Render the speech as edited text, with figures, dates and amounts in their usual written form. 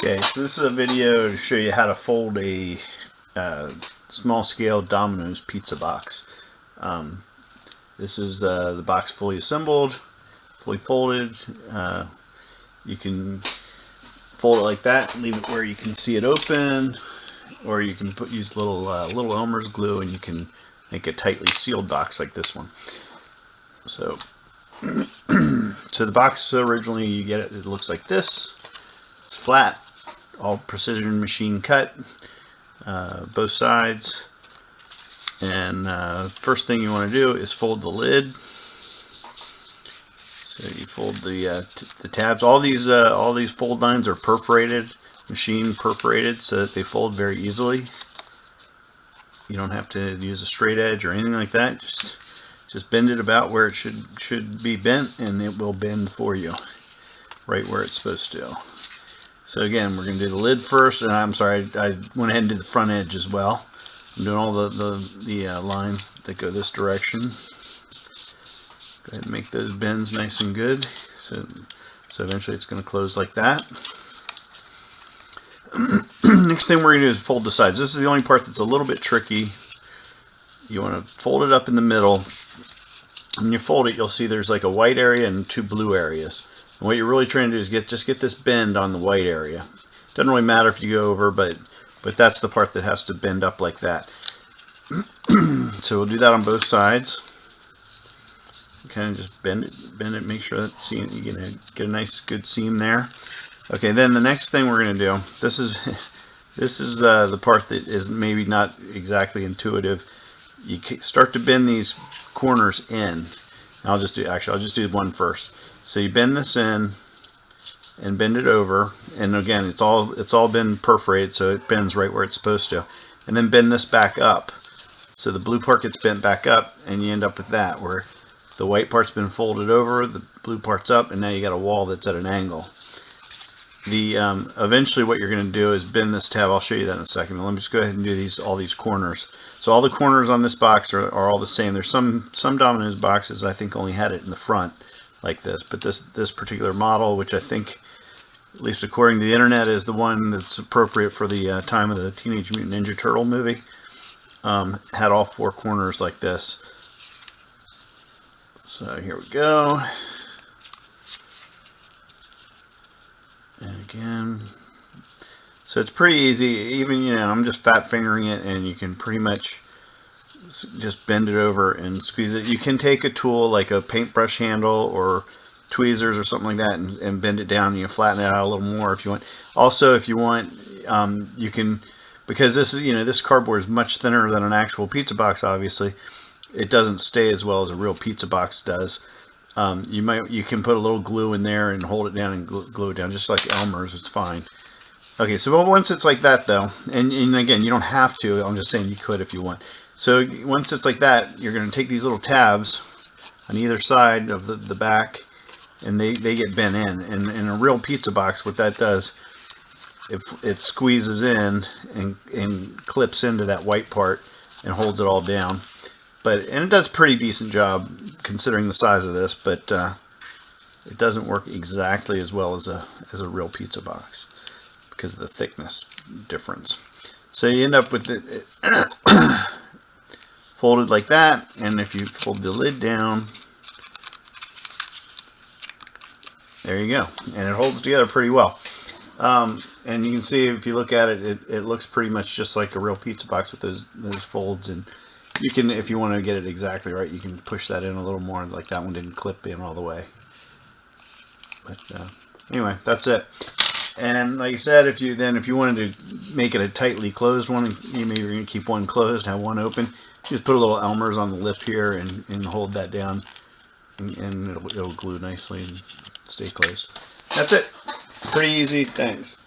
Okay, so this is a video to show you how to fold a small scale Domino's pizza box. This is the box fully assembled, fully folded. You can fold it like that, leave it where you can see it open, or you can use little Elmer's glue and you can make a tightly sealed box like this one. So, so the box originally you get it looks like this. It's flat, all precision machine cut, both sides. And first thing you want to do is fold the lid. So you fold the tabs. All these fold lines are perforated, machine perforated, so that they fold very easily. You don't have to use a straight edge or anything like that. Just bend it about where it should be bent, and it will bend for you, right where it's supposed to. So again, we're going to do the lid first, and I'm sorry, I went ahead and did the front edge as well. I'm doing all the lines that go this direction. Go ahead and make those bends nice and good. So eventually it's going to close like that. Next thing we're going to do is fold the sides. This is the only part that's a little bit tricky. You want to fold it up in the middle. When you fold it, you'll see there's like a white area and two blue areas. And what you're really trying to do is just get this bend on the white area. Doesn't really matter if you go over, but that's the part that has to bend up like that. So we'll do that on both sides. Kind of just bend it, make sure that seam, you get a nice good seam there. Okay, then the next thing we're going to do, this is the part that is maybe not exactly intuitive. You start to bend these corners in. I'll just do one first. So you bend this in and bend it over, and again it's all been perforated, so it bends right where it's supposed to. And then bend this back up, so the blue part gets bent back up, and you end up with that where the white part's been folded over, the blue part's up, and now you got a wall that's at an angle. Eventually what you're going to do is bend this tab. I'll show you that in a second. Let me just go ahead and do all these corners. So all the corners on this box are all the same. There's some Domino's boxes I think only had it in the front like this, but this particular model, which I think, at least according to the internet, is the one that's appropriate for the time of the Teenage Mutant Ninja Turtle movie, had all four corners like this. So here we go. And again, so it's pretty easy. Even, I'm just fat fingering it, and you can pretty much just bend it over and squeeze it. You can take a tool like a paintbrush handle or tweezers or something like that and bend it down, and you flatten it out a little more if you want. Also, if you want, you can, because this cardboard is much thinner than an actual pizza box. Obviously, it doesn't stay as well as a real pizza box does. You can put a little glue in there and hold it down and glue it down, just like Elmer's. It's fine. Okay, so once it's like that though, and again, you don't have to. I'm just saying you could if you want. So once it's like that, you're going to take these little tabs on either side of the back, and they get bent in. And in a real pizza box, what that does, it squeezes in and clips into that white part and holds it all down. And it does a pretty decent job considering the size of this, but it doesn't work exactly as well as a real pizza box because of the thickness difference. So you end up with it folded like that, and if you fold the lid down, there you go, and it holds together pretty well. And you can see, if you look at it, it looks pretty much just like a real pizza box with those folds. And you can, if you want to get it exactly right, you can push that in a little more, like that one didn't clip in all the way. But anyway, that's it. And like I said, if you wanted to make it a tightly closed one, maybe you're going to keep one closed, have one open, just put a little Elmer's on the lip here and hold that down, and it'll glue nicely and stay closed. That's it. Pretty easy. Thanks.